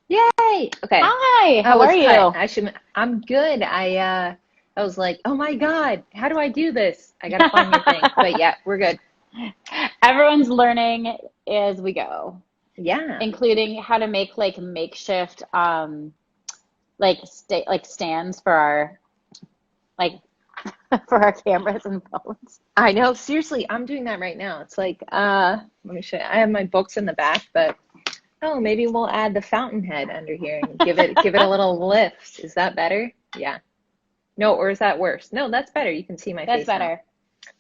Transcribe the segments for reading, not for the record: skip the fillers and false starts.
Yay! Okay. Hi, I how was are cut. you? I'm good. I was like, "Oh my God, how do I do this? I gotta find my thing." But yeah, we're good. Everyone's learning as we go, Yeah. including how to make like makeshift like stands for our like for our cameras and phones. I know. Seriously, I'm doing that right now. It's like, let me show you. I have my books in the back, but oh, maybe we'll add the fountainhead under here and give it a little lift. Is that better? Yeah. No, or is that worse? No, that's better. You can see my That's face now. better.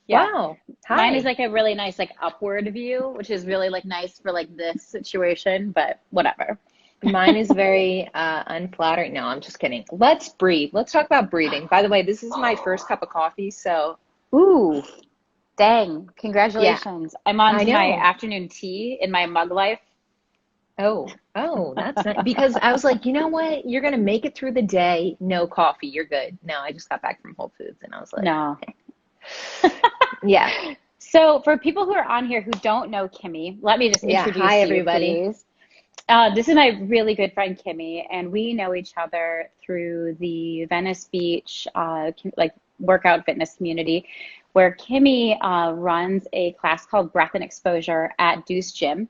Yeah. Wow. Mine is Hi. like a really nice like upward view, which is really like nice for like this situation, but whatever. Mine is very unflattering. No, I'm just kidding. Let's breathe. Let's talk about breathing. By the way, this is my first cup of coffee, so Ooh, dang. yeah, Congratulations. I'm on I to my know. afternoon tea in my mug life. Oh, that's nice. Because I was like, you know what? You're gonna make it through the day, no coffee, you're good. No, I just got back from Whole Foods and I was like, No. yeah, So, for people who are on here who don't know Kimmy, let me just yeah. Hi, introduce you, everybody. please. This is my really good friend Kimmy, and we know each other through the Venice Beach like workout fitness community, where Kimmy runs a class called Breath and Exposure at Deuce Gym.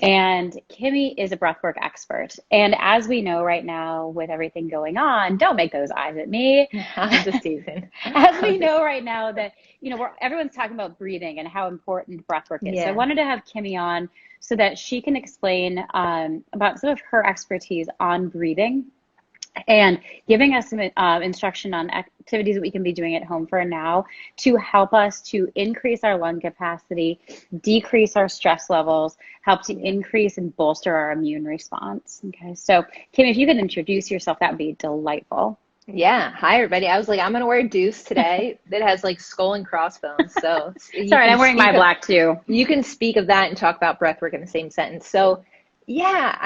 And Kimmy is a breathwork expert. And as we know right now, with everything going on, don't make those eyes at me. I'm just teasing. As I'm we just know right now that, everyone's talking about breathing and how important breathwork is. So I yeah. wanted to have Kimmy on so that she can explain about some of her expertise on breathing and giving us some instruction on activities that we can be doing at home for now to help us to increase our lung capacity, decrease our stress levels, help to Yeah. increase and bolster our immune response. Okay, so Kim, if you could introduce yourself, that would be delightful. Yeah. Hi, everybody. I was like, I'm gonna wear a deuce today that has like skull and crossbones. So you Sorry, can I'm wearing my speak of black too. that and talk about breath work in the same sentence. So yeah,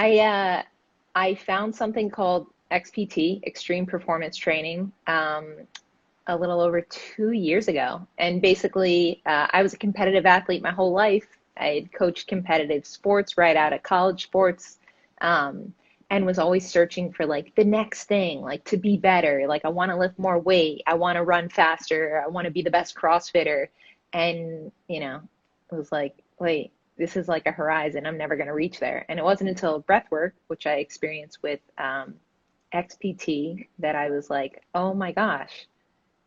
I found something called XPT, Extreme Performance Training, a little over 2 years ago. And basically, I was a competitive athlete my whole life. I had coached competitive sports right out of college sports, um, and was always searching for like the next thing, like to be better. Like I want to lift more weight. I want to run faster. I want to be the best CrossFitter. And, it was like, wait, this is like a horizon. I'm never going to reach there. And it wasn't until breath work, which I experienced with XPT, that I was like, oh my gosh,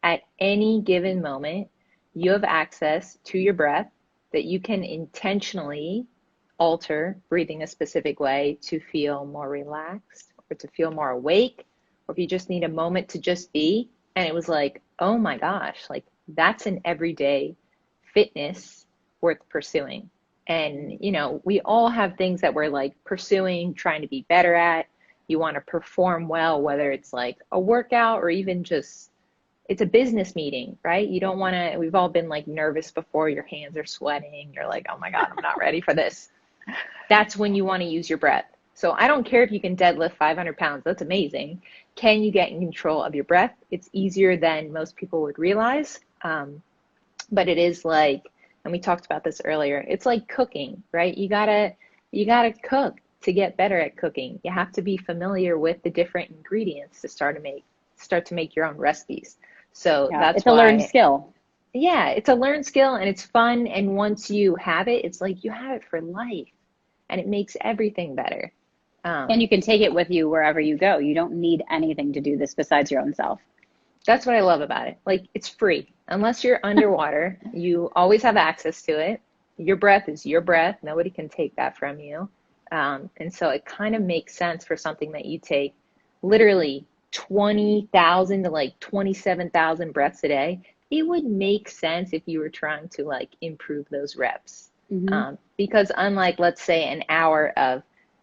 at any given moment, you have access to your breath that you can intentionally alter breathing a specific way to feel more relaxed or to feel more awake, or if you just need a moment to just be. And it was like, oh my gosh, like that's an everyday fitness worth pursuing. And, we all have things that we're like pursuing, trying to be better at. You want to perform well, whether it's like a workout or even just it's a business meeting, right? You don't want to, we've all been like nervous before, your hands are sweating. You're like, oh my God, I'm not ready for this. That's when you want to use your breath. So I don't care if you can deadlift 500 pounds, that's amazing. Can you get in control of your breath? It's easier than most people would realize. But it is like, and we talked about this earlier, it's like cooking, right? You gotta cook to get better at cooking. You have to be familiar with the different ingredients to start to make your own recipes. So Yeah, that's it's a learned why, skill. yeah, it's a learned skill and it's fun. And once you have it, it's like you have it for life and it makes everything better. And you Um, can take it with you wherever you go. You don't need anything to do this besides your own self. that's what I love about it. Like it's free. Unless you're underwater, you always have access to it. Your breath is your breath. Nobody can take that from you. And so it kind of makes sense for something that you take literally 20,000 to like 27,000 breaths a day. It would make sense if you were trying to like improve those reps. Hmm. Because unlike, let's say, an hour of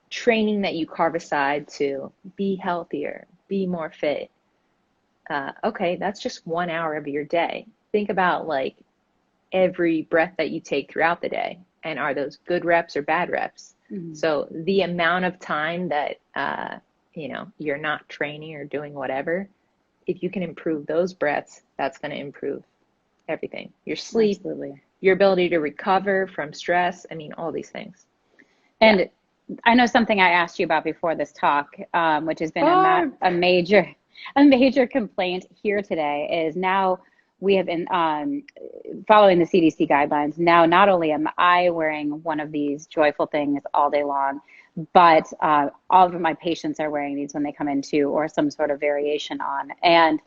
training that you carve aside to be healthier, be more fit, okay, that's just 1 hour of your day. Think about like every breath that you take throughout the day. And are those good reps or bad reps? Hmm. So the amount of time that you're not training or doing whatever, if you can improve those breaths, that's going to improve everything. Your sleep, Absolutely. your ability to recover from stress. I mean, all these things. Yeah. And I know something I asked you about before this talk, which has been Oh, a major a major complaint here today is now we have been following the CDC guidelines. Now, not only am I wearing one of these joyful things all day long, but all of my patients are wearing these when they come in too, or some sort of variation on. And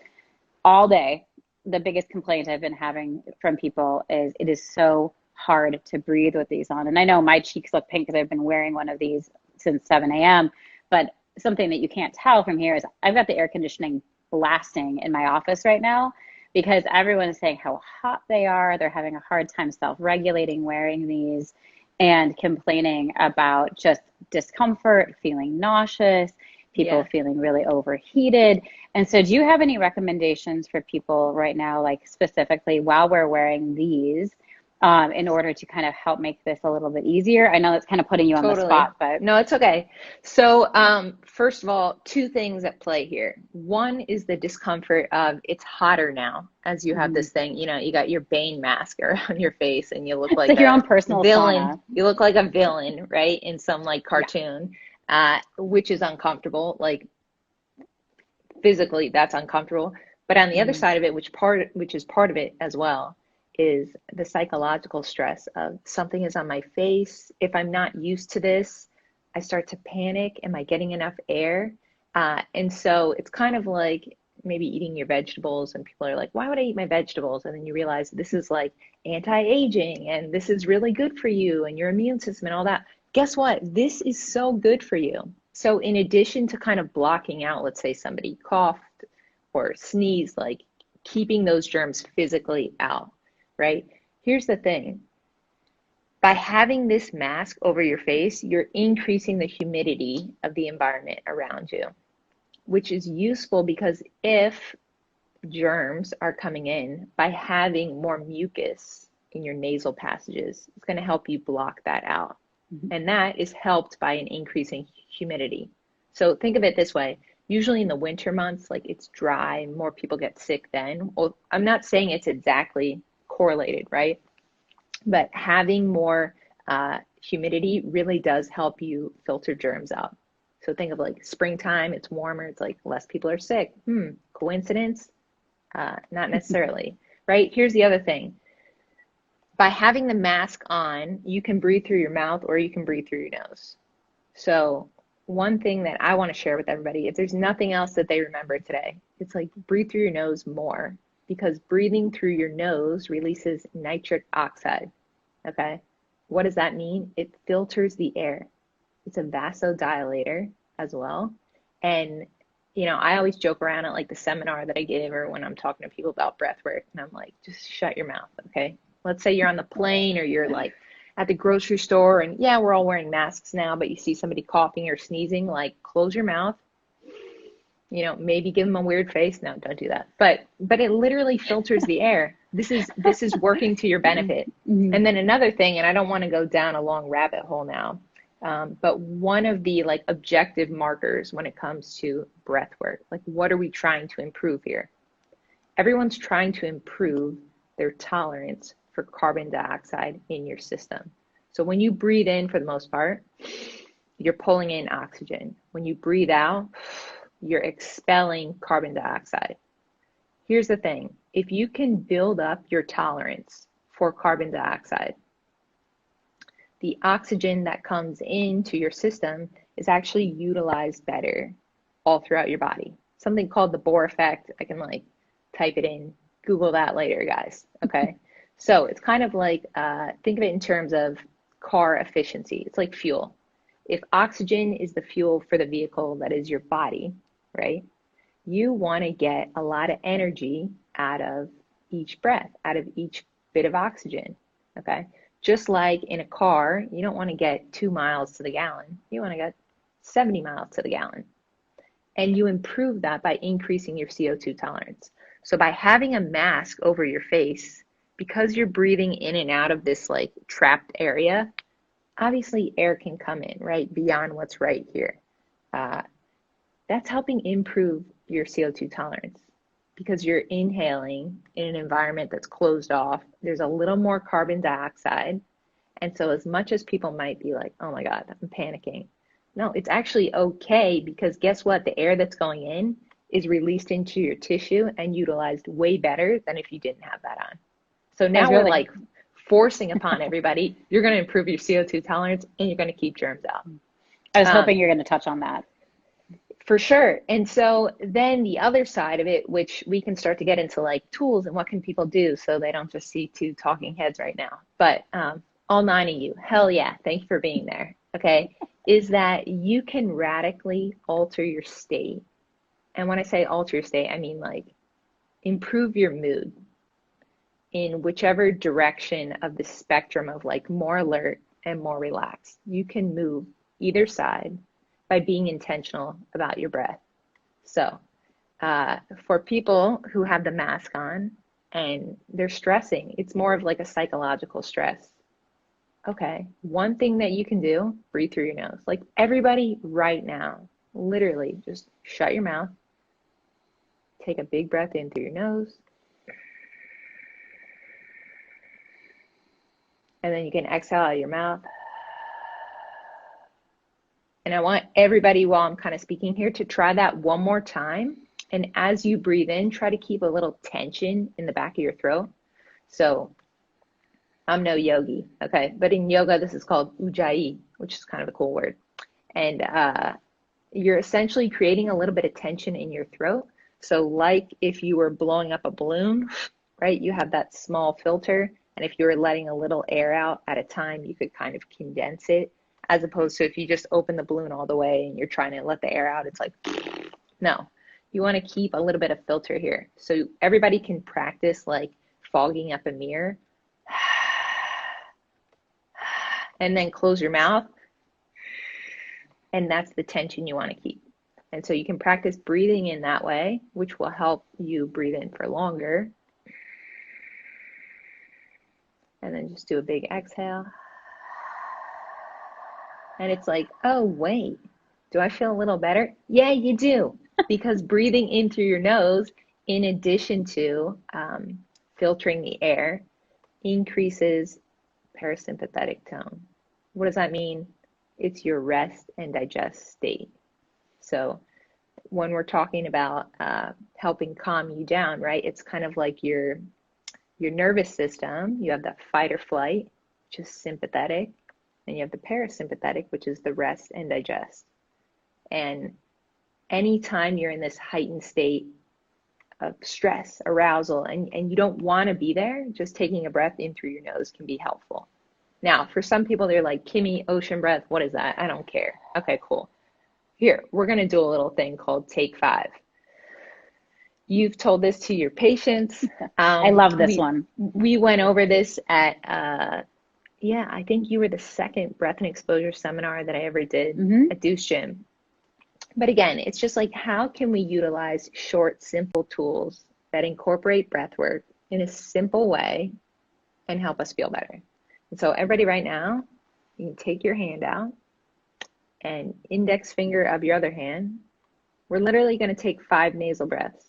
all day, the biggest complaint I've been having from people is it is so hard to breathe with these on. And I know my cheeks look pink because I've been wearing one of these since 7 a.m. But something that you can't tell from here is I've got the air conditioning blasting in my office right now because everyone is saying how hot they are. They're having a hard time self-regulating wearing these and complaining about just discomfort, feeling nauseous, people yeah. feeling really overheated. And so, do you have any recommendations for people right now, like specifically while we're wearing these, in order to kind of help make this a little bit easier? I know that's kind of putting you on the Totally. spot, but No, it's okay. So, first of all, two things at play here. One is the discomfort of it's hotter now as you have mhm. this thing, you got your Bane mask around your face and you look It's like like your a own personal villain. sauna. You look like a villain, right? In some like Yeah. cartoon, which is uncomfortable. Like physically, that's uncomfortable. But on the other Mhm. side of it, which is part of it as well, is the psychological stress of something is on my face. If I'm not used to this, I start to panic. Am I getting enough air? And so it's kind of like maybe eating your vegetables, and people are like, why would I eat my vegetables? And then you realize this is like anti-aging and this is really good for you and your immune system and all that. Guess what? This is so good for you. So, in addition to kind of blocking out, let's say somebody coughed or sneezed, like keeping those germs physically out, right? Here's the thing, by having this mask over your face, you're increasing the humidity of the environment around you, which is useful because if germs are coming in, by having more mucus in your nasal passages, it's going to help you block that out. Mhm. And that is helped by an increasing humidity. So think of it this way. Usually in the winter months, like it's dry, more people get sick then. Well, I'm not saying it's exactly correlated, right? But having more humidity really does help you filter germs out. So think of like springtime, it's warmer, it's like less people are sick. Coincidence? Not necessarily, right? Here's the other thing. By having the mask on, you can breathe through your mouth or you can breathe through your nose. So, one thing that I want to share with everybody, if there's nothing else that they remember today, it's like breathe through your nose more because breathing through your nose releases nitric oxide. Okay. What does that mean? It filters the air. It's a vasodilator as well. And, I always joke around at like the seminar that I give or when I'm talking to people about breath work, and I'm like, just shut your mouth. Okay. Let's say you're on the plane or you're like at the grocery store, and yeah, we're all wearing masks now, but you see somebody coughing or sneezing, like close your mouth, maybe give them a weird face. No, don't do that. But it literally filters the air. This is working to your benefit. Mhm. And then another thing, and I don't want to go down a long rabbit hole now, but one of the like objective markers when it comes to breath work, like what are we trying to improve here? Everyone's trying to improve their tolerance for carbon dioxide in your system. So when you breathe in, for the most part, you're pulling in oxygen. When you breathe out, you're expelling carbon dioxide. Here's the thing, if you can build up your tolerance for carbon dioxide, the oxygen that comes into your system is actually utilized better all throughout your body. Something called the Bohr effect. I can like type it in, Google that later, guys. Okay. So it's kind of like, think of it in terms of car efficiency. It's like fuel. If oxygen is the fuel for the vehicle that is your body, right? You want to get a lot of energy out of each breath, out of each bit of oxygen. Okay. Just like in a car, you don't want to get 2 miles to the gallon. You want to get 70 miles to the gallon. And you improve that by increasing your CO2 tolerance. So by having a mask over your face, because you're breathing in and out of this like trapped area, obviously air can come in, right? Beyond what's right here. Uh, that's helping improve your CO2 tolerance because you're inhaling in an environment that's closed off. There's a little more carbon dioxide, And so as much as people might be like, oh my God, I'm panicking. No, it's actually okay, because guess what? The air that's going in is released into your tissue and utilized way better than if you didn't have that on. So That's now we're really, like forcing upon everybody, you're going to improve your CO2 tolerance and you're going to keep germs out. I was hoping Um, you're going to touch on that. for sure. And so then the other side of it, which we can start to get into like tools and what can people do so they don't just see two talking heads right now. But all nine of you, hell yeah, thank you for being there. Okay. Is that you can radically alter your state. And when I say alter your state, I mean like improve your mood in whichever direction of the spectrum of like more alert and more relaxed. You can move either side by being intentional about your breath. So, for people who have the mask on and they're stressing, it's more of like a psychological stress. Okay, one thing that you can do, breathe through your nose. Like everybody right now, literally just shut your mouth, take a big breath in through your nose, and then you can exhale out of your mouth. And I want everybody, while I'm kind of speaking here, to try that one more time. And as you breathe in, try to keep a little tension in the back of your throat. So I'm no yogi, okay? But in yoga, this is called ujjayi, which is kind of a cool word. And you're essentially creating a little bit of tension in your throat. So like if you were blowing up a balloon, right? You have that small filter. And if you were letting a little air out at a time, you could kind of condense it, as opposed to if you just open the balloon all the way and you're trying to let the air out, it's like, no. You want to keep a little bit of filter here. So everybody can practice like fogging up a mirror. And then close your mouth. And that's the tension you want to keep. And so you can practice breathing in that way, which will help you breathe in for longer. And then just do a big exhale. And it's like, oh, wait, do I feel a little better? Yeah, you do. Because breathing in through your nose, in addition to filtering the air, increases parasympathetic tone. What does that mean? It's your rest and digest state. So when we're talking about helping calm you down, right, it's kind of like your nervous system. You have that fight or flight, which is sympathetic, and you have the parasympathetic, which is the rest and digest. And anytime you're in this heightened state of stress, arousal, and you don't want to be there, just taking a breath in through your nose can be helpful. Now, for some people, they're like, Kimmy, ocean breath, what is that? I don't care. Okay, cool. Here, we're going to do a little thing called Take 5. You've told this to your patients. I love this one. We went over this at, I think you were the second breath and exposure seminar that I ever did at Deuce Gym. But again, it's just like, how can we utilize short, simple tools that incorporate breath work in a simple way and help us feel better? And so everybody right now, you can take your hand out and index finger of your other hand. We're literally going to take 5 nasal breaths.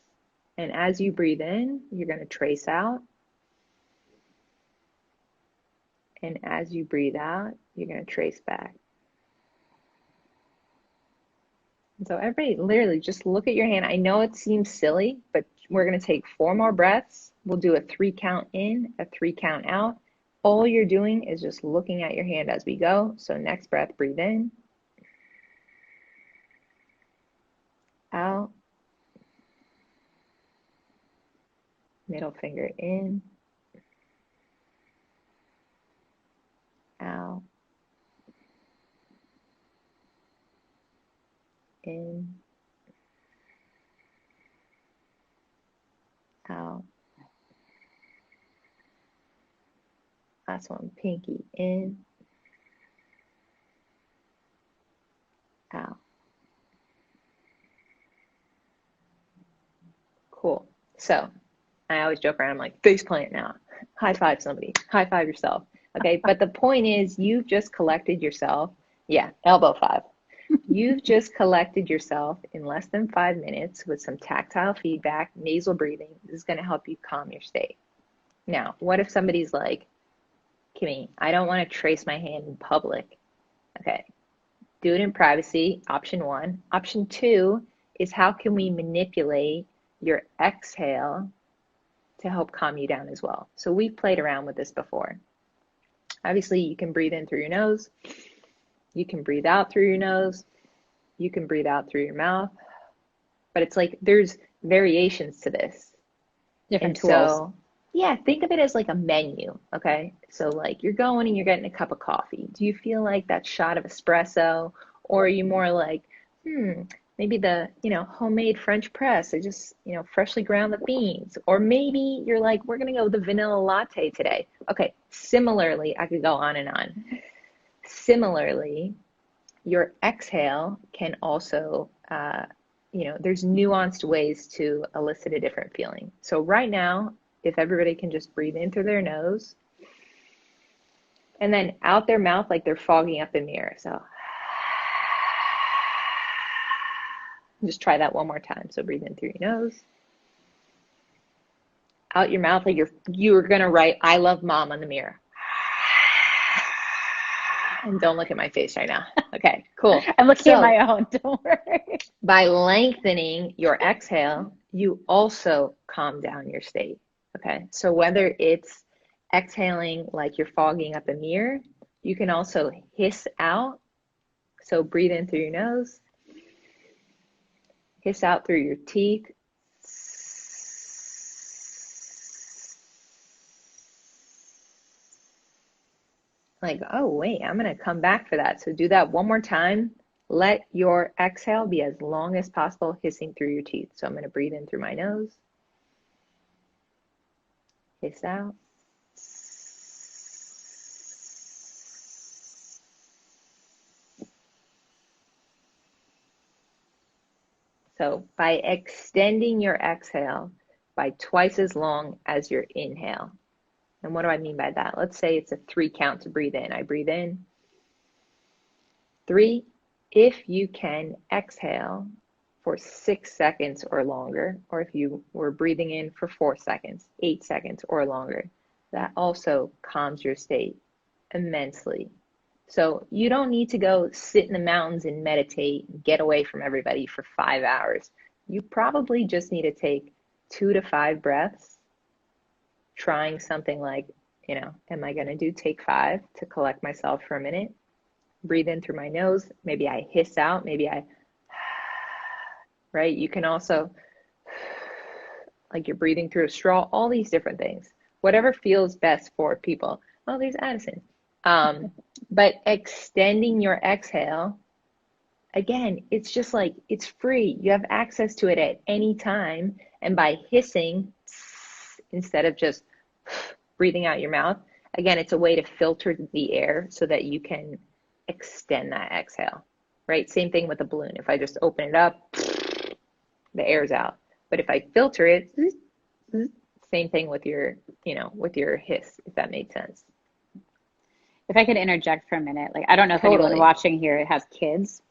And as you breathe in, you're going to trace out. And as you breathe out, you're going to trace back. And so everybody literally just look at your hand. I know it seems silly, but we're going to take 4 more breaths. We'll do a 3 count in, a 3 count out. All you're doing is just looking at your hand as we go. So next breath, breathe in, out, middle finger in, out, in, out. Last one, pinky in, out. Cool. So I always joke around, I'm like, face plant now. High five somebody. High five yourself. Okay, but the point is, you've just collected yourself. Yeah, elbow 5. You've just collected yourself in less than 5 minutes with some tactile feedback, nasal breathing. This is going to help you calm your state. Now, what if somebody's like, Kimmy, I don't want to trace my hand in public. Okay. Do it in privacy, option one. Option two is how can we manipulate your exhale to help calm you down as well. So we've played around with this before. Obviously, you can breathe in through your nose. You can breathe out through your nose. You can breathe out through your mouth. But it's like there's variations to this. Different And tools. so, yeah, think of it as like a menu, okay? So like you're going and you're getting a cup of coffee. Do you feel like that shot of espresso? Or are you more like, maybe the, homemade French press. I just, freshly ground the beans. Or maybe you're like, we're gonna go with the vanilla latte today. Okay, similarly, I could go on and on. Similarly, your exhale can also, there's nuanced ways to elicit a different feeling. So right now, if everybody can just breathe in through their nose and then out their mouth like they're fogging up a mirror. So just try that one more time. So breathe in through your nose, out your mouth like you're gonna write "I love mom" on the mirror. And don't look at my face right now. Okay, cool. I'm looking at So my own, don't worry. by lengthening your exhale, you also calm down your state. Okay, so whether it's exhaling like you're fogging up a mirror, you can also hiss out. So breathe in through your nose, hiss out through your teeth. Like, oh, wait, I'm going to come back for that. So do that one more time. Let your exhale be as long as possible, hissing through your teeth. So I'm going to breathe in through my nose, hiss out. So by extending your exhale by twice as long as your inhale. And what do I mean by that? Let's say it's a 3 count to breathe in. I breathe in. 3. If you can exhale for 6 seconds or longer, or if you were breathing in for 4 seconds, 8 seconds or longer, that also calms your state immensely. So you don't need to go sit in the mountains and meditate and get away from everybody for 5 hours. You probably just need to take 2 to 5 breaths, trying something like, am I going to do take 5 to collect myself for a minute? Breathe in through my nose. Maybe I hiss out. Maybe I, right? You can also, like you're breathing through a straw, all these different things. Whatever feels best for people. Oh, there's Addison. But extending your exhale, again, it's just like, it's free. You have access to it at any time. And by hissing, instead of just breathing out your mouth, again, it's a way to filter the air so that you can extend that exhale, right? Same thing with a balloon. If I just open it up, the air's out. But if I filter it, same thing with your, with your hiss, if that made sense. If I could interject for a minute, like I don't know if Totally. anyone watching here has kids,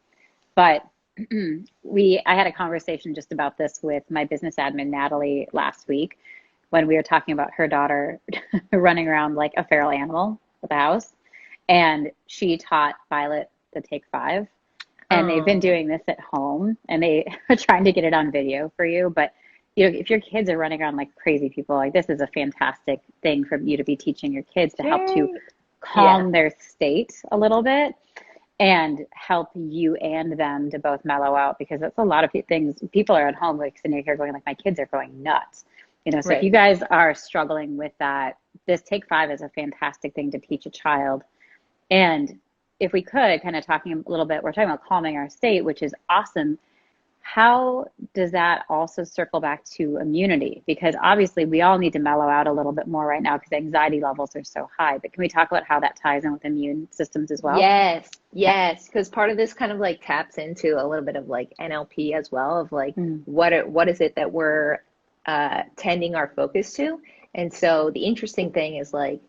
but I had a conversation just about this with my business admin, Natalie, last week when we were talking about her daughter running around like a feral animal at the house. And she taught Violet the take 5. And they've been doing this at home and they are trying to get it on video for you. But if your kids are running around like crazy people, like this is a fantastic thing for you to be teaching your kids to help to calm their state a little bit and help you and them to both mellow out, because that's a lot of things. People are at home like sitting here going like, my kids are going nuts. So if you guys are struggling with that, this take 5 is a fantastic thing to teach a child. And if we could kind of talking a little bit, we're talking about calming our state, which is awesome. How does that also circle back to immunity? Because obviously we all need to mellow out a little bit more right now because anxiety levels are so high. But can we talk about how that ties in with immune systems as well? Yes. Because part of this kind of like taps into a little bit of like NLP as well, of like what is it that we're tending our focus to. And so the interesting thing is like,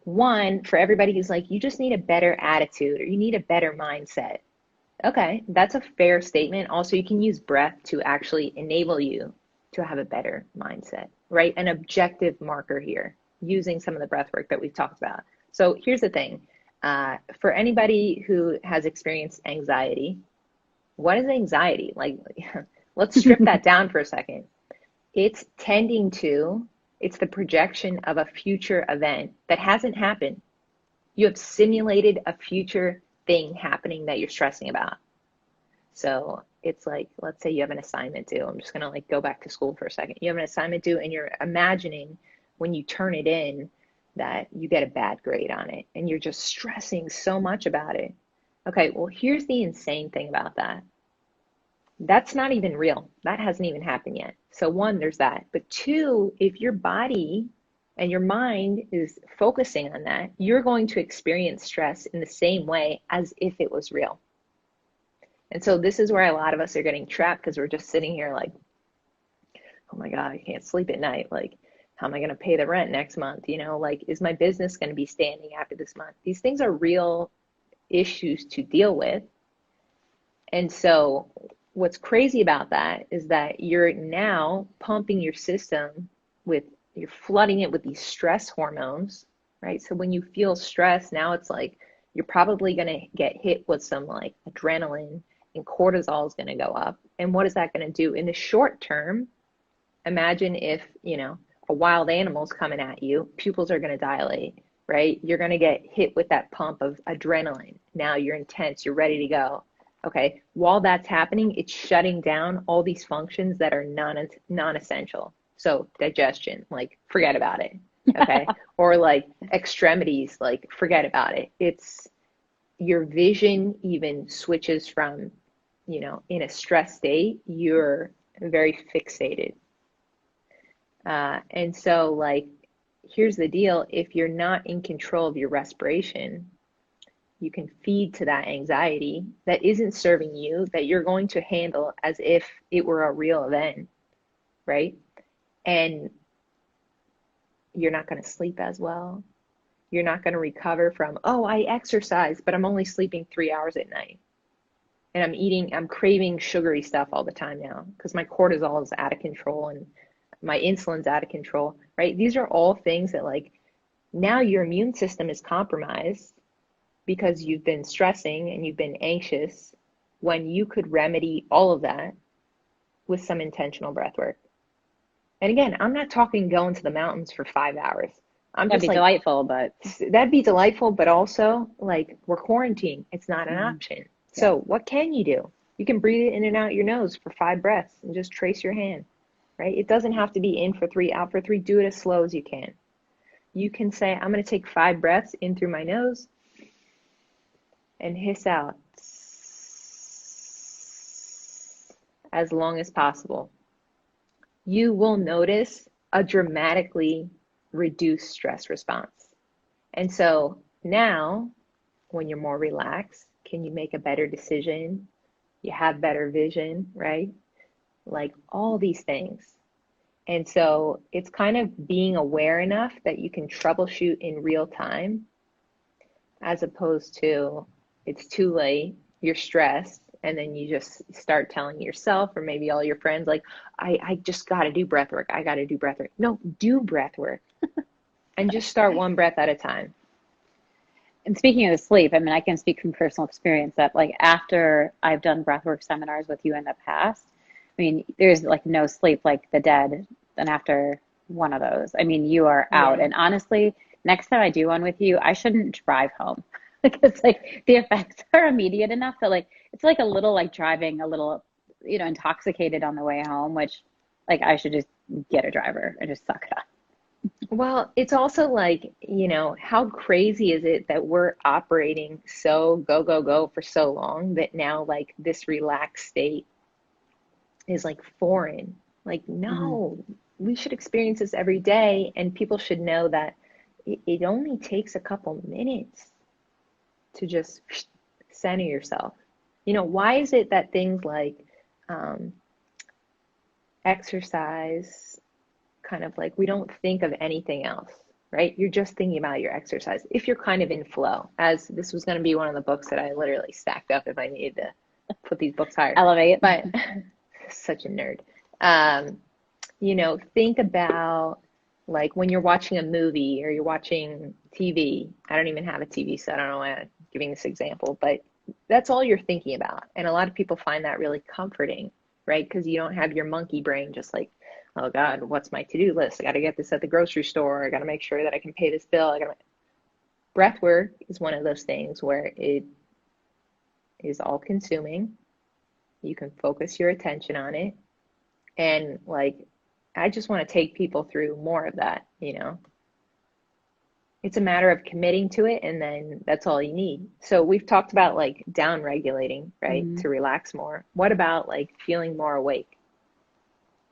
one, for everybody who's like, you just need a better attitude or you need a better mindset. Okay, that's a fair statement. Also, you can use breath to actually enable you to have a better mindset, right? An objective marker here. using some of the breath work that we've talked about. So here's the thing. For anybody who has experienced anxiety, what is anxiety? Like, let's strip that down for a second. It's tending to, it's the projection of a future event that hasn't happened. You have simulated a future thing happening that you're stressing about. So it's like, let's say you have an assignment due. I'm just going to like go back to school for a second. You have an assignment due and you're imagining when you turn it in that you get a bad grade on it and you're just stressing so much about it. Okay, well, here's the insane thing about that. That's not even real. That hasn't even happened yet. So one, there's that. But two, if your body and your mind is focusing on that, you're going to experience stress in the same way as if it was real. And so this is where a lot of us are getting trapped because we're just sitting here like, oh my God, I can't sleep at night. Like, how am I going to pay the rent next month? You know, like, is my business going to be standing after this month? These things are real issues to deal with. And so what's crazy about that is that you're now pumping your system with, you're flooding it with these stress hormones, right? So when you feel stress, now it's like you're probably going to get hit with some like adrenaline and cortisol is going to go up. And what is that going to do in the short term? Imagine if, you know, a wild animal's coming at you, pupils are going to dilate, right? You're going to get hit with that pump of adrenaline. Now you're intense, you're ready to go. Okay, while that's happening, it's shutting down all these functions that are non-essential. So digestion, like forget about it. Okay, or like extremities, like forget about it. It's your vision even switches from, you know, in a stress state, you're very fixated. And so, like, here's the deal. If you're not in control of your respiration, you can feed to that anxiety that isn't serving you, that you're going to handle as if it were a real event, right? And you're not going to sleep as well. You're not going to recover from, oh, I exercise, but I'm only sleeping 3 hours at night. And I'm craving sugary stuff all the time now because my cortisol is out of control and my insulin's out of control, right? These are all things that like now your immune system is compromised because you've been stressing and you've been anxious when you could remedy all of that with some intentional breath work. And again, I'm not talking going to the mountains for 5 hours. I'm That'd just be like, delightful, but that'd be delightful, but also like we're quarantined. It's not an mm, option. yeah. So what can you do? You can breathe in and out your nose for 5 breaths and just trace your hand, right? It doesn't have to be in for 3, out for 3. Do it as slow as you can. You can say, I'm going to take 5 breaths in through my nose and hiss out as long as possible. You will notice a dramatically reduced stress response. And so now, when you're more relaxed, can you make a better decision? You have better vision, right? Like all these things. And so it's kind of being aware enough that you can troubleshoot in real time as opposed to it's too late, you're stressed, and then you just start telling yourself or maybe all your friends, like, I just got to do breath work. I got to do breath work. No, do breath work and just start one breath at a time. And speaking of the sleep, I mean, I can speak from personal experience that like after I've done breathwork seminars with you in the past, I mean, there's like no sleep like the dead. Then after one of those, I mean, you are out. Yeah. And honestly, next time I do one with you, I shouldn't drive home because like the effects are immediate enough that like it's like a little like driving a little, you know, intoxicated on the way home, which like I should just get a driver and just suck it up. Well, it's also like, you know, how crazy is it that we're operating so go, go, go for so long that now like this relaxed state is like foreign. Like, Hmm. no, we should experience this every day, and people should know that it only takes a couple minutes to just center yourself. You know, why is it that things like um, exercise, kind of like we don't think of anything else, right? You're just thinking about your exercise. If you're kind of in flow, as this was going to be one of the books that I literally stacked up if I needed to put these books higher. Elevate. But such a nerd. Um, you know, think about Like when you're watching a movie or you're watching TV. I don't even have a TV, so I don't know why I'm giving this example, but that's all you're thinking about. And a lot of people find that really comforting, right? Because you don't have your monkey brain just like, oh God, what's my to-do list? I got to get this at the grocery store. I got to make sure that I can pay this bill. I got to. Breath work is one of those things where it is all consuming. You can focus your attention on it. And like, I just want to take people through more of that, you know? It's a matter of committing to it, and then that's all you need. So we've talked about like down regulating, right? Hmm. To relax more. What about like feeling more awake?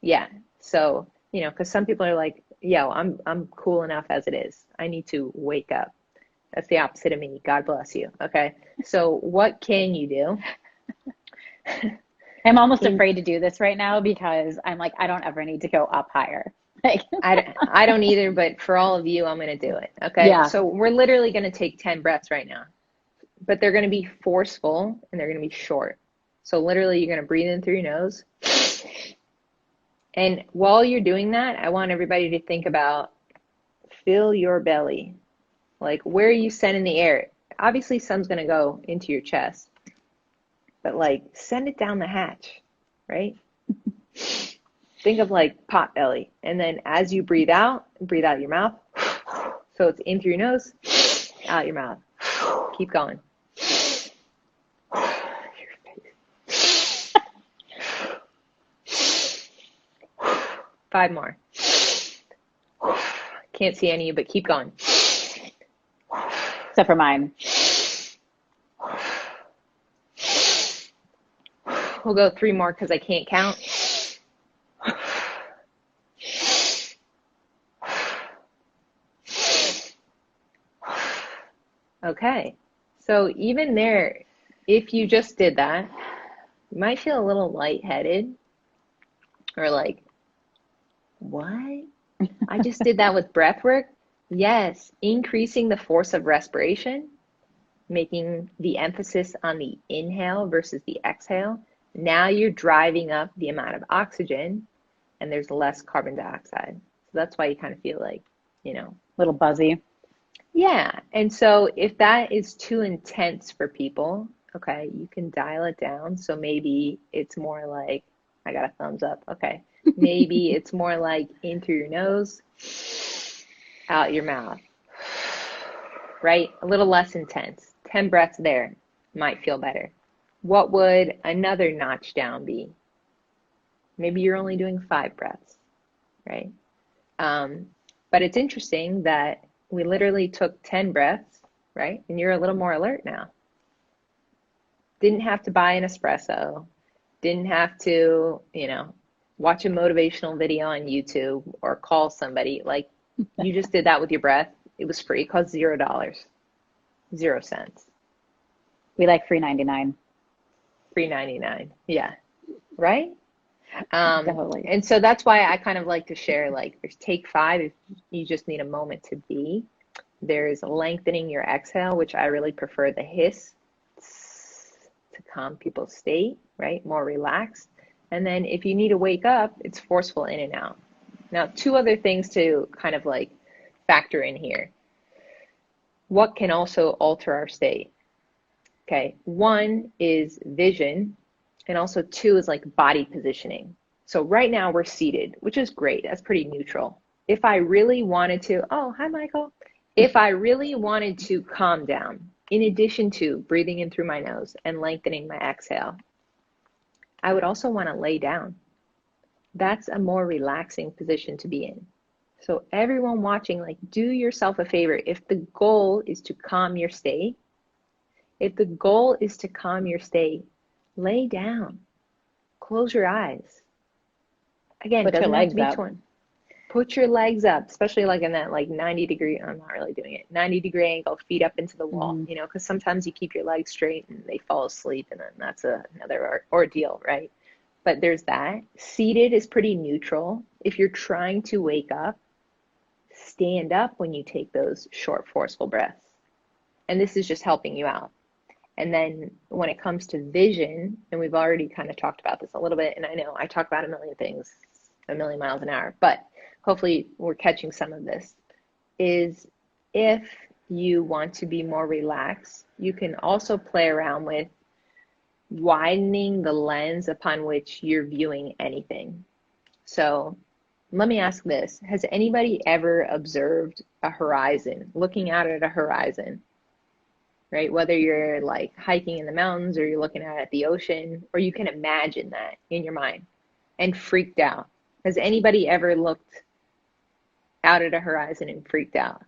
Yeah. So, you know, because some people are like, yo, I'm cool enough as it is. I need to wake up. That's the opposite of me. God bless you. Okay. So what can you do? I'm almost In afraid to do this right now because I'm like, I don't ever need to go up higher. Like, I don't either, but for all of you, I'm going to do it. Okay. yeah. So we're literally going to take 10 breaths right now, but they're going to be forceful and they're going to be short. So literally, you're going to breathe in through your nose. And while you're doing that, I want everybody to think about fill your belly. Like, where are you sending the air? Obviously, some's going to go into your chest, but like, send it down the hatch, right? Think of like pot belly. And then as you breathe out your mouth. So it's in through your nose, out your mouth. Keep going. Five more. Can't see any of you, but keep going. Except for mine. We'll go three more because I can't count. Okay. So even there, if you just did that, you might feel a little lightheaded or like, what? I just did that with breath work. Yes, increasing the force of respiration, making the emphasis on the inhale versus the exhale. Now you're driving up the amount of oxygen and there's less carbon dioxide. So that's why you kind of feel like, you know, Little buzzy. yeah. And so if that is too intense for people, okay, you can dial it down. So maybe it's more like, I got a thumbs up. Okay. Maybe it's more like in through your nose, out your mouth, right? A little less intense. 10 breaths there might feel better. What would another notch down be? Maybe you're only doing 5 breaths, right? Um, but it's interesting that we literally took 10 breaths, right? And you're a little more alert now. Didn't have to buy an espresso. Didn't have to, you know, watch a motivational video on YouTube or call somebody. Like you just did that with your breath. It was free. It cost $0, 0 cents. We like free 99. Free 99. Yeah. Right? Definitely. And so that's why I kind of like to share like there's take 5 if you just need a moment to be. There's lengthening your exhale, which I really prefer the hiss to calm people's state, right? More relaxed. And then if you need to wake up, it's forceful in and out. Now, two other things to kind of like factor in here. What can also alter our state? Okay, one is vision, and also two is like body positioning. So right now we're seated, which is great. That's pretty neutral. If I really wanted to, oh, hi, Michael. If I really wanted to calm down, in addition to breathing in through my nose and lengthening my exhale, I would also want to lay down. That's a more relaxing position to be in. So everyone watching, like do yourself a favor. If the goal is to calm your state, lay down, close your eyes. Again, it Put your doesn't have to legs be up. 20. Put your legs up, especially like in that like 90-degree, I'm not really doing it, 90-degree angle, feet up into the wall, Hmm. you know, because sometimes you keep your legs straight and they fall asleep and then that's another ordeal, right? But there's that. Seated is pretty neutral. If you're trying to wake up, stand up when you take those short, forceful breaths. And this is just helping you out. And then when it comes to vision, and we've already kind of talked about this a little bit, and I know I talk about a million things a million miles an hour, but hopefully we're catching some of this, is if you want to be more relaxed, you can also play around with widening the lens upon which you're viewing anything. So let me ask this. Has anybody ever observed a horizon, looking out at a horizon, right? Whether you're like hiking in the mountains or you're looking out at the ocean, or you can imagine that in your mind and freaked out. Has anybody ever looked out at a horizon and freaked out?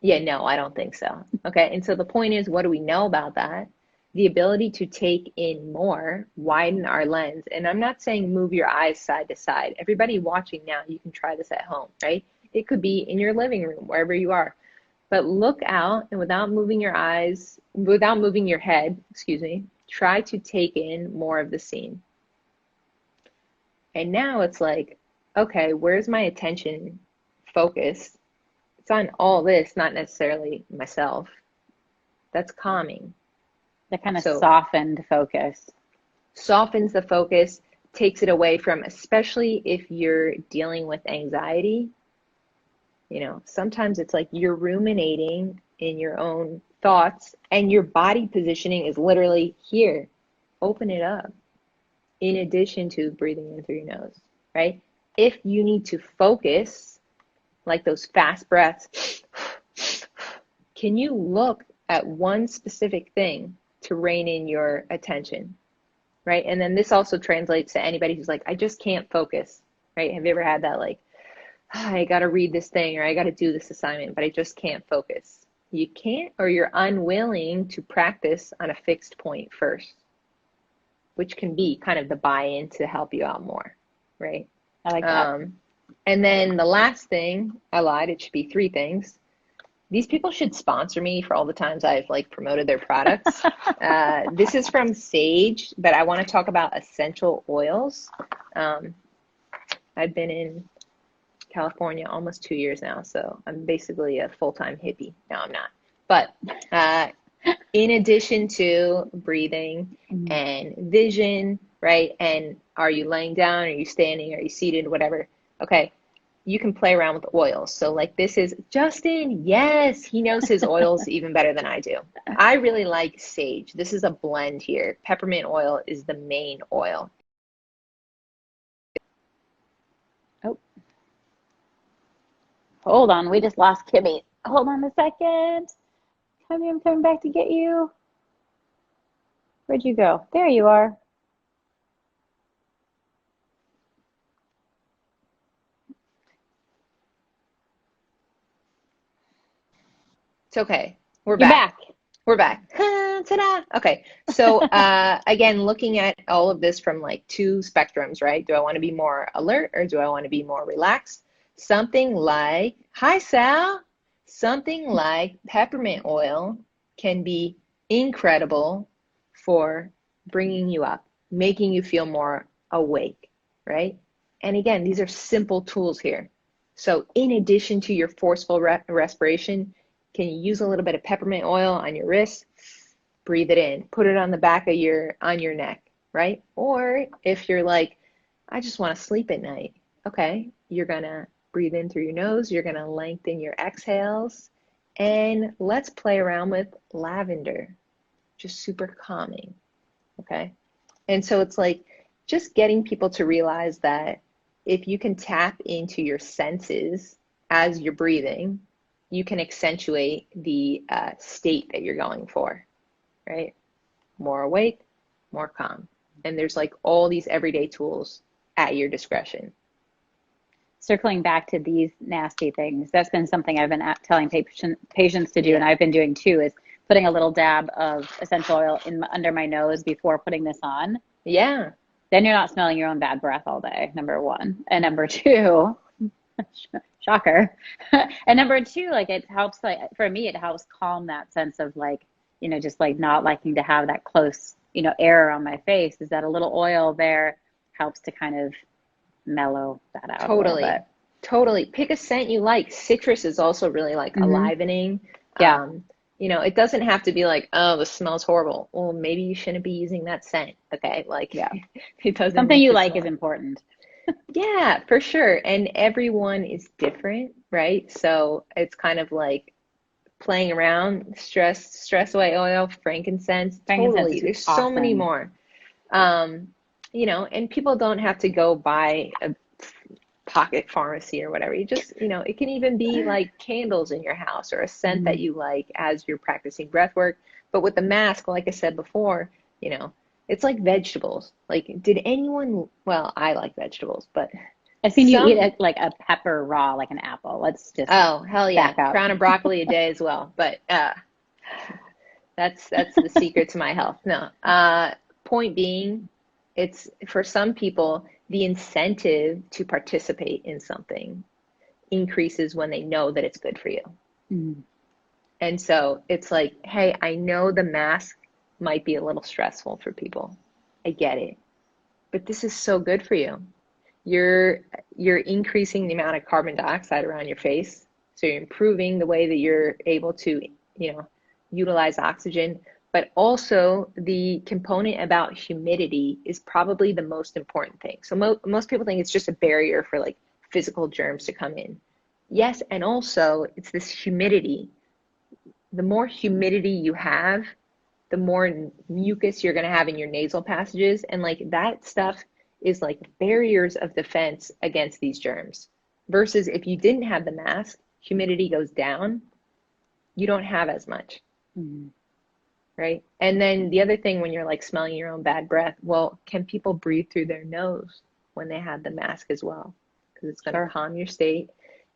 Yeah, no, I don't think so. Okay, and so the point is, what do we know about that? The ability to take in more, widen our lens. And I'm not saying move your eyes side to side. Everybody watching now, you can try this at home, right? It could be in your living room, wherever you are. But look out and without moving your eyes, without moving your head, excuse me, try to take in more of the scene. And now it's like, okay, where's my attention focused? It's on all this, not necessarily myself. That's calming. The kind of So softened focus. softens the focus, takes it away from, especially if you're dealing with anxiety. You know, sometimes it's like you're ruminating in your own thoughts and your body positioning is literally here. Open it up in addition to breathing in through your nose, right? If you need to focus, like those fast breaths, can you look at one specific thing to rein in your attention, right? And then this also translates to anybody who's like, I just can't focus, right? Have you ever had that, like, I got to read this thing or I got to do this assignment, but I just can't focus? You can't, or you're unwilling to practice on a fixed point first, which can be kind of the buy-in to help you out more, right? I like that. And then the last thing, I lied, it should be three things. These people should sponsor me for all the times I've like promoted their products. This is from Sage, but I want to talk about essential oils. I've been in California almost 2 years now, so I'm basically a full-time hippie. No, I'm not. But in addition to breathing and vision, right? And are you laying down? Are you standing? Are you seated? Whatever. Okay. You can play around with oils. So like this is Justin. Yes, he knows his oils even better than I do. I really like sage. This is a blend here. Peppermint oil is the main oil. Oh, hold on. We just lost Kimmy. Hold on a second. Kimmy, I'm coming back to get you. Where'd you go? There you are. It's okay. We're You're back. back. We're back. Ta-da! Okay. So again, looking at all of this from like two spectrums, right? Do I want to be more alert or do I want to be more relaxed? Something like, hi Sal, something like peppermint oil can be incredible for bringing you up, making you feel more awake, right? And again, these are simple tools here. So in addition to your forceful respiration, can you use a little bit of peppermint oil on your wrist? Breathe it in. Put it on the back of on your neck, right? Or if you're like, I just want to sleep at night. Okay, you're gonna breathe in through your nose. You're gonna lengthen your exhales, and let's play around with lavender, just super calming. Okay, and so it's like just getting people to realize that if you can tap into your senses as you're breathing, you can accentuate the state that you're going for, right? More awake, more calm. And there's like all these everyday tools at your discretion. Circling back to these nasty things, that's been something I've been telling patients to do, and Yeah. I've been doing too, is putting a little dab of essential oil under my nose before putting this on. Yeah. Then you're not smelling your own bad breath all day, number one. And number two, shocker. And number two, like it helps, like for me, it helps calm that sense of like, just like not liking to have that close, air on my face. Is that a little oil there helps to kind of mellow that out a little Totally. bit. Totally. Pick a scent you like. Citrus is also really like Hmm. enlivening. Yeah. It doesn't have to be like, oh, this smells horrible. Well, maybe you shouldn't be using that scent. Okay. Like Yeah. it doesn't Something need you to like is smell. important. Yeah, for sure. And everyone is different, right? So it's kind of like playing around, stress away oil, frankincense, Frankincense totally. is There's so many awesome. more. Um, and people don't have to go buy a pocket pharmacy or whatever. You just, it can even be like candles in your house or a scent that Mhm. you like as you're practicing breath work. But with the mask, like I said before, you know, it's like vegetables. Like, did anyone, well, I like vegetables, but I've seen you eat some, it like a pepper raw, like an apple. Let's just oh, hell yeah, back up. crown of broccoli a day as well. But that's the secret to my health. No. Point being, it's for some people, the incentive to participate in something increases when they know that it's good for you. Mm, And so it's like, hey, I know the mask might be a little stressful for people. I get it. But this is so good for you. You're you're increasing the amount of carbon dioxide around your face. So you're improving the way that you're able to, you know, utilize oxygen. But also the component about humidity is probably the most important thing. So most people think it's just a barrier for like physical germs to come in. Yes, and also it's this humidity. The more humidity you have, the more mucus you're going to have in your nasal passages. And like that stuff is like barriers of defense against these germs. Versus if you didn't have the mask, humidity goes down, you don't have as much, mm. right? And then the other thing when you're like smelling your own bad breath, well, can people breathe through their nose when they have the mask as well? Because it's going to Sure. calm your state.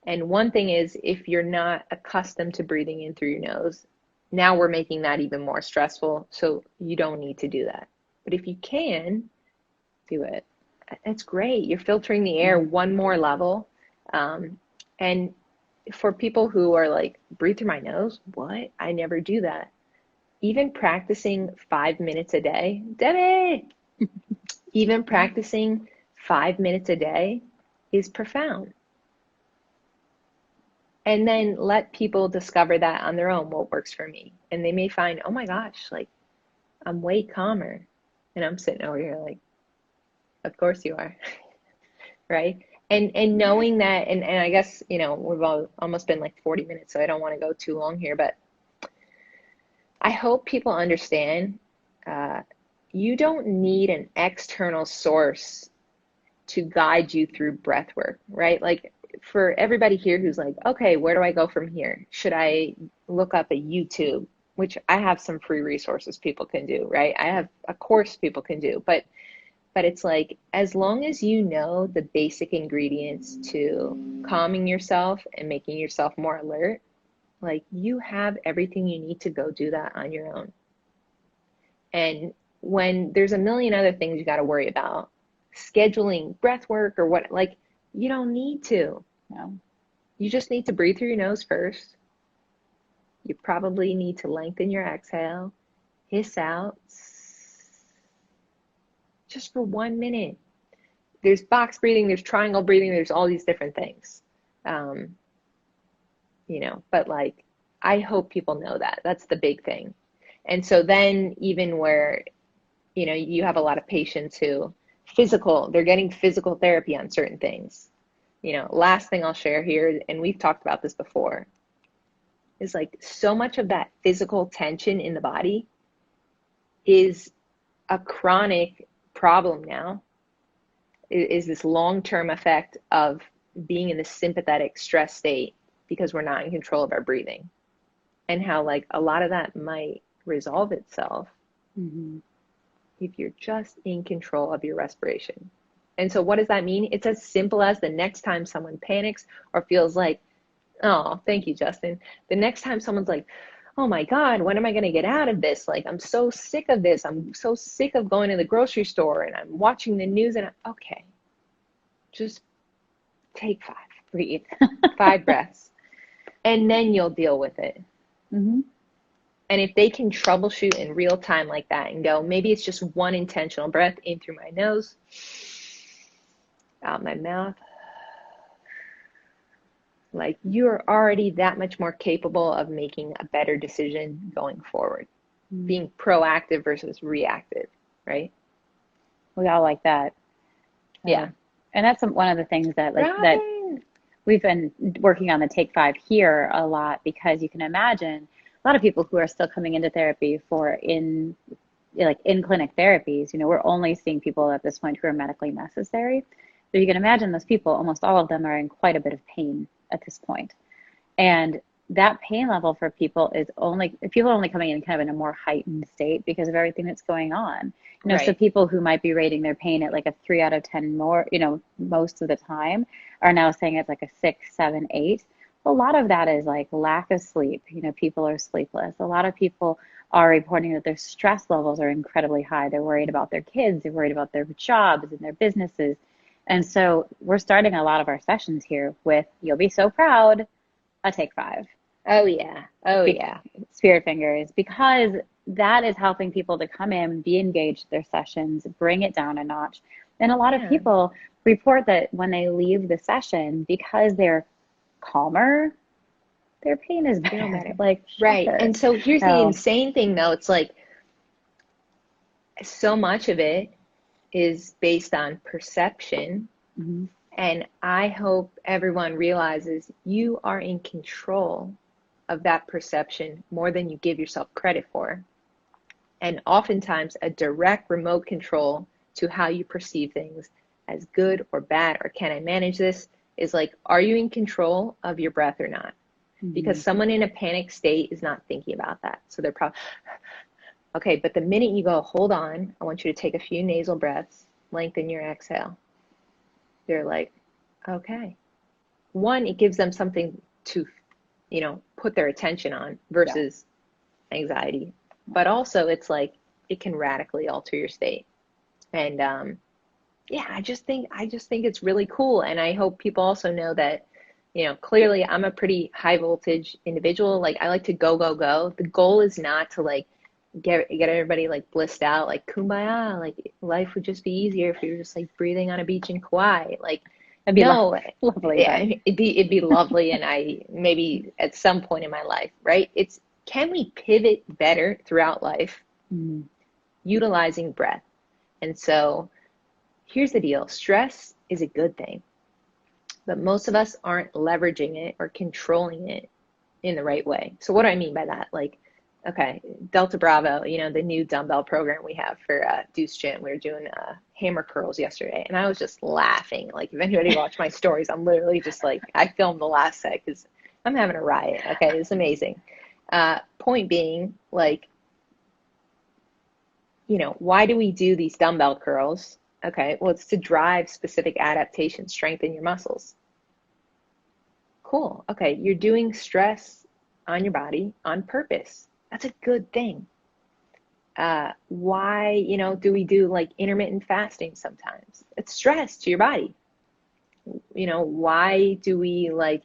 And one thing is, if you're not accustomed to breathing in through your nose, now we're making that even more stressful. So you don't need to do that. But if you can, Do it. that's great. You're filtering the air Mhm. one more level. Um, and for people who are like, breathe through my nose, what? I never do that. Even practicing 5 minutes a day, Debbie, even practicing 5 minutes a day is profound. And then let people discover that on their own, what works for me. And they may find, oh my gosh, like I'm way calmer. And I'm sitting over here like, of course you are, right? And knowing that, and I guess, we've almost been like 40 minutes, so I don't want to go too long here, but I hope people understand uh, you don't need an external source to guide you through breath work, right? Like for everybody here who's like, okay, where do I go from here? Should I look up a YouTube, which I have some free resources people can do, right? I have a course people can do, but it's like as long as you know the basic ingredients to calming yourself and making yourself more alert, like you have everything you need to go do that on your own. And when there's a million other things you got to worry about, scheduling breath work or what, like, you don't need to. No. You just need to breathe through your nose first. You probably need to lengthen your exhale, hiss out just for 1 minute. There's box breathing, there's triangle breathing, there's all these different things. Um, but like, I hope people know that. That's the big thing. And so then, even where you have a lot of patients who they're getting physical therapy on certain things. Last thing I'll share here, and we've talked about this before, is like so much of that physical tension in the body is a chronic problem now, is this long-term effect of being in the sympathetic stress state because we're not in control of our breathing, and how like a lot of that might resolve itself Hmm. if you're just in control of your respiration. And so what does that mean? It's as simple as the next time someone panics or feels like, oh, thank you, Justin. The next time someone's like, oh my God, when am I going to get out of this? Like, I'm so sick of this. I'm so sick of going to the grocery store and I'm watching the news okay, just take five, Breathe. 5 breaths, and then you'll deal with it. Hmm. And if they can troubleshoot in real time like that and go, maybe it's just one intentional breath in through my nose, out my mouth, like you're already that much more capable of making a better decision going forward, being proactive versus reactive, right? We all like that. Uh, Yeah. And that's one of the things that that Right. we've been working on the Take Five here a lot, because you can imagine a lot of people who are still coming into therapy for in clinic therapies. We're only seeing people at this point who are medically necessary. So you can imagine those people, almost all of them are in quite a bit of pain at this point. And that pain level for people is only, people are only coming in kind of in a more heightened state because of everything that's going on. So Right. people who might be rating their pain at like a 3 out of 10 more, most of the time are now saying it's like a 6, 7, 8. A lot of that is like lack of sleep. People are sleepless. A lot of people are reporting that their stress levels are incredibly high. They're worried about their kids, they're worried about their jobs and their businesses. And so we're starting a lot of our sessions here with, you'll be so proud, a Take Five. Oh yeah. Oh Be- yeah. Spirit fingers, because that is helping people to come in, be engaged in their sessions, bring it down a notch. And a lot of Yeah. people report that when they leave the session, because they're calmer, their pain is Feel better. better. Like, Right. shocker. And so here's the So, insane thing though. It's like so much of it is based on perception. mhm, And I hope everyone realizes you are in control of that perception more than you give yourself credit for. And oftentimes, a direct remote control to how you perceive things as good or bad, or can I manage this, is like, are you in control of your breath or not? Because mhm, someone in a panic state is not thinking about that. So they're probably, okay, but the minute you go, hold on, I want you to take a few nasal breaths, lengthen your exhale, they're like, okay. One, it gives them something to, put their attention on yeah. versus anxiety. But also, it's like it can radically alter your state. And yeah, I just think it's really cool. And I hope people also know that, clearly I'm a pretty high voltage individual. Like I like to go, go, go. The goal is not to like get everybody like blissed out, like kumbaya, like life would just be easier if we were just like breathing on a beach in Kauai. Like, It'd be no, lovely, yeah, but it'd be lovely, and I maybe at some point in my life, right? It's can we pivot better throughout life mm, utilizing breath? And so here's the deal: stress is a good thing, but most of us aren't leveraging it or controlling it in the right way. So what do I mean by that? Like, okay, Delta Bravo, the new dumbbell program we have for Deuce Gym. We were doing hammer curls yesterday, and I was just laughing. Like, if anybody watched my stories, I'm literally just like, I filmed the last set because I'm having a riot. Okay, it's amazing. Point being, like, why do we do these dumbbell curls? Okay, well, it's to drive specific adaptation, strengthen your muscles. Cool. Okay, you're doing stress on your body on purpose. That's a good thing. Why, do we do like intermittent fasting sometimes? It's stress to your body. Why do we like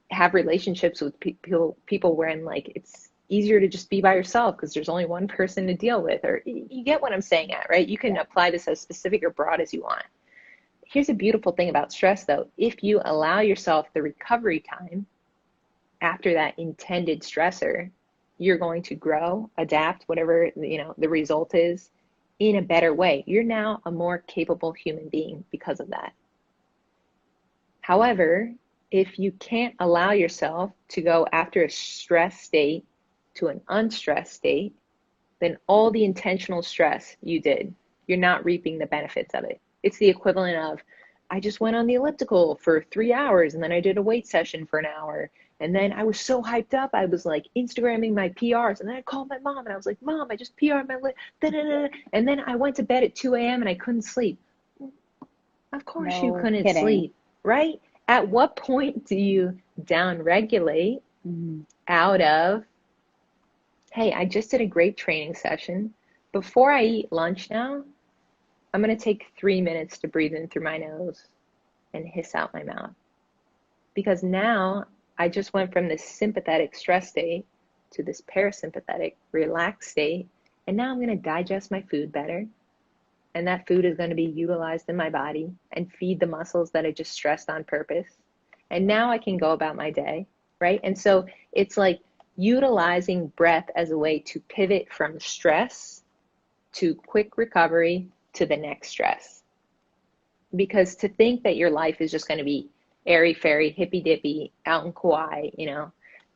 have relationships with people wherein like it's easier to just be by yourself because there's only one person to deal with, or you get what I'm saying at, right? You can yeah. apply this as specific or broad as you want. Here's a beautiful thing about stress though. If you allow yourself the recovery time after that intended stressor, you're going to grow, adapt, whatever, the result is, in a better way. You're now a more capable human being because of that. However, if you can't allow yourself to go after a stress state to an unstressed state, then all the intentional stress you did, you're not reaping the benefits of it. It's the equivalent of, I just went on the elliptical for 3 hours and then I did a weight session for an hour. And then I was so hyped up, I was like Instagramming my PRs. And then I called my mom and I was like, Mom, I just PR'd my list. And then I went to bed at 2 a.m. and I couldn't sleep. Of course you No couldn't kidding. sleep, right? At what point do you downregulate Mm, out of, hey, I just did a great training session. Before I eat lunch now, I'm going to take 3 minutes to breathe in through my nose and hiss out my mouth. Because now I just went from this sympathetic stress state to this parasympathetic relaxed state. And now I'm going to digest my food better. And that food is going to be utilized in my body and feed the muscles that I just stressed on purpose. And now I can go about my day, right? And so it's like utilizing breath as a way to pivot from stress to quick recovery to the next stress. Because to think that your life is just going to be airy fairy, hippy dippy, out in Kauai,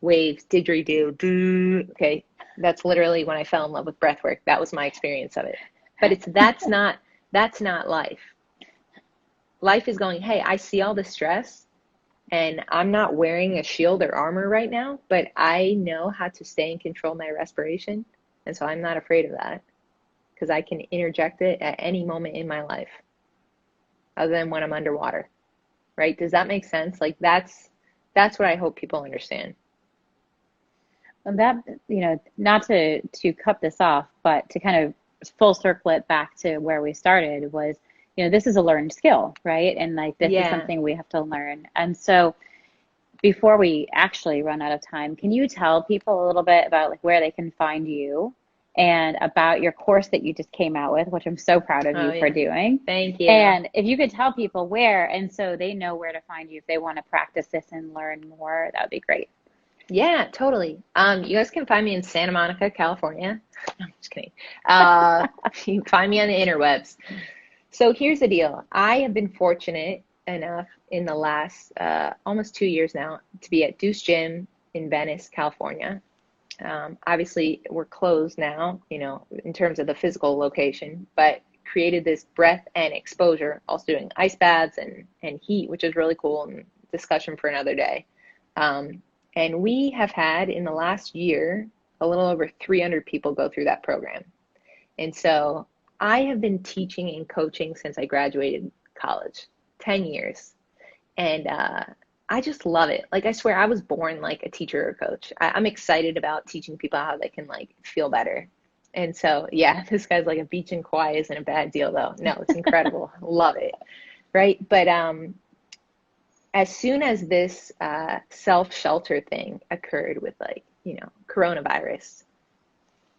waves, didgeridoo, doo. Okay, that's literally when I fell in love with breathwork. That was my experience of it. But that's not life. Life is going, hey, I see all the stress and I'm not wearing a shield or armor right now, but I know how to stay and control my respiration. And so I'm not afraid of that because I can interject it at any moment in my life other than when I'm underwater, right? Does that make sense? Like that's what I hope people understand. And that, not to cut this off, but to kind of full circle it back to where we started was, this is a learned skill, right? And like this is Yeah. something we have to learn. And so before we actually run out of time, can you tell people a little bit about like where they can find you and about your course that you just came out with, which I'm so proud of Oh you for yeah. doing. Thank you. And if you could tell people where, and so they know where to find you if they want to practice this and learn more, that would be great. Yeah, totally. You guys can find me in Santa Monica, California. No, I'm just kidding. You can find me on the interwebs. So here's the deal. I have been fortunate enough in the last almost 2 years now to be at Deuce Gym in Venice, California. Obviously, we're closed now, in terms of the physical location, but created this breath and exposure, also doing ice baths and heat, which is really cool and discussion for another day. Um, and we have had in the last year a little over 300 people go through that program. And so I have been teaching and coaching since I graduated college, 10 years. And I just love it. Like, I swear I was born like a teacher or a coach. I'm excited about teaching people how they can like feel better. And so, yeah, this guy's like a beach in Kauai isn't a bad deal though. No, it's incredible. Love it. Right. But as soon as this self-shelter thing occurred with like, coronavirus,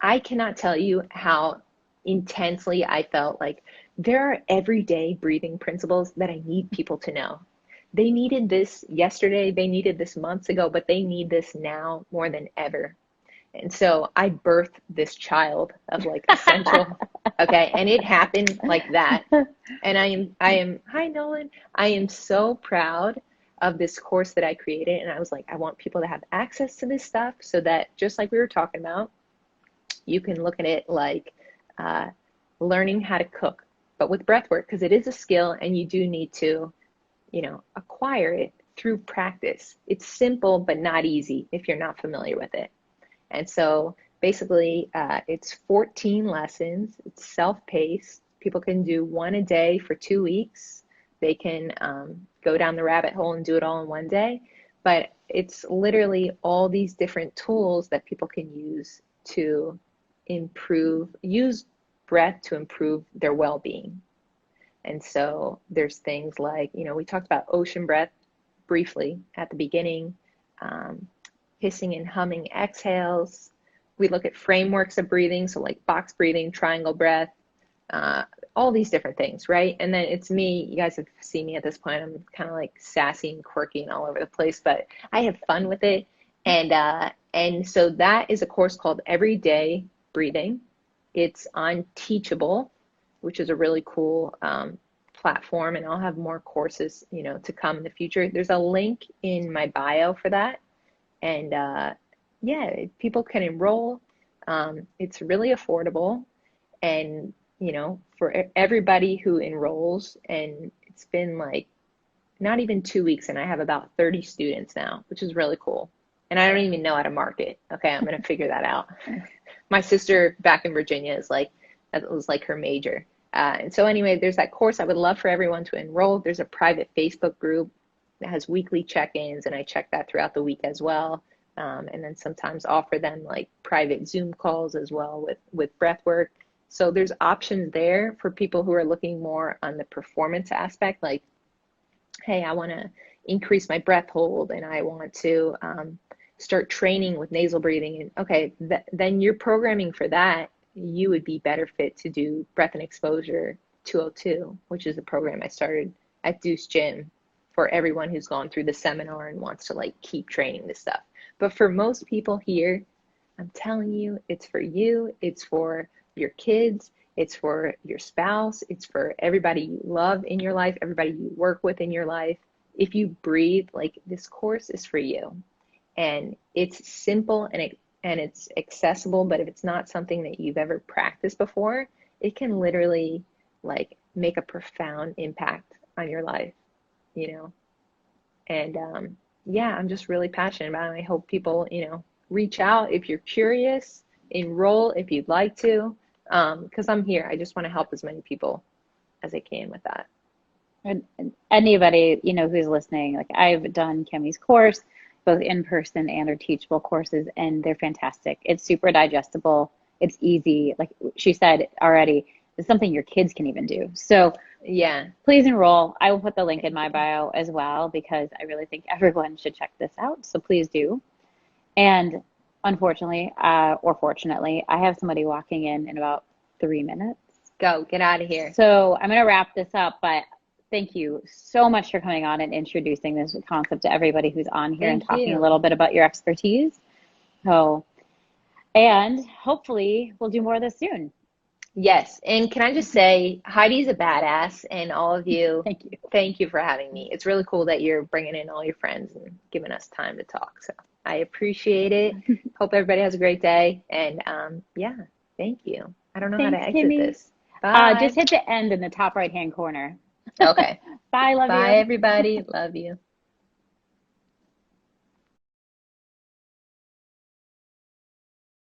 I cannot tell you how intensely I felt like there are everyday breathing principles that I need people to know. They needed this yesterday, they needed this months ago, but they need this now more than ever. And so I birthed this child of like essential, okay, and it happened like that. And hi Nolan, I am so proud of this course that I created. And I was like, I want people to have access to this stuff so that just like we were talking about, you can look at it like uh, learning how to cook, but with breath work, because it is a skill and you do need to, acquire it through practice. It's simple, but not easy if you're not familiar with it. And so basically, it's 14 lessons. It's self-paced. People can do one a day for 2 weeks. They can go down the rabbit hole and do it all in one day. But it's literally all these different tools that people can use to use breath to improve their well-being. And so there's things like, we talked about ocean breath briefly at the beginning, um, hissing and humming exhales. We look at frameworks of breathing, so like box breathing, triangle breath, uh, all these different things, right? And then it's me. You guys have seen me at this point. I'm kind of like sassy and quirky and all over the place, but I have fun with it. And so that is a course called Everyday Breathing. It's on Teachable, which is a really cool platform, and I'll have more courses, to come in the future. There's a link in my bio for that, and yeah, people can enroll. It's really affordable, and for everybody who enrolls, and it's been like not even 2 weeks, and I have about 30 students now, which is really cool. And I don't even know how to market. Okay, I'm gonna figure that out. My sister back in Virginia is like, that was like her major. And so anyway, there's that course. I would love for everyone to enroll. There's a private Facebook group that has weekly check-ins, and I check that throughout the week as well. And then sometimes offer them like private Zoom calls as well with breath work. So there's options there for people who are looking more on the performance aspect, like, hey, I want to increase my breath hold and I want to start training with nasal breathing. And okay, then you're programming for that. You would be better fit to do breath and exposure 202, which is a program I started at Deuce Gym for everyone who's gone through the seminar and wants to like keep training this stuff. But for most people here, I'm telling you, it's for you, it's for your kids, It's for your spouse. It's for everybody you love in your life, everybody you work with in your life. If you breathe, like this course is for you. And it's simple and it's accessible, but if it's not something that you've ever practiced before, it can literally like make a profound impact on your life, you know? And yeah, I'm just really passionate about it. I hope people, reach out if you're curious, enroll if you'd like to, because I'm here. I just want to help as many people as I can with that. And anybody, who's listening, like I've done Kimmy's course, both in person and her teachable courses, and they're fantastic. It's super digestible. It's easy. Like she said already, it's something your kids can even do. So Yeah, please enroll. I will put the link in thank my you. bio as well because I really think everyone should check this out. So please do. And unfortunately, or fortunately, I have somebody walking in about 3 minutes. Go, get out of here. So I'm going to wrap this up, but thank you so much for coming on and introducing this concept to everybody who's on here and Thank talking a you. little bit about your expertise. So, and hopefully we'll do more of this soon. Yes, and can I just say, Heidi's a badass, and all of you, Thank you. thank you for having me. It's really cool that you're bringing in all your friends and giving us time to talk. So I appreciate it. Hope everybody has a great day, and yeah, thank you. I don't know how to Thanks, exit Kimmy. this. Bye. Just hit the end in the top right-hand corner. Okay. Bye, love Bye, you. everybody. Love you.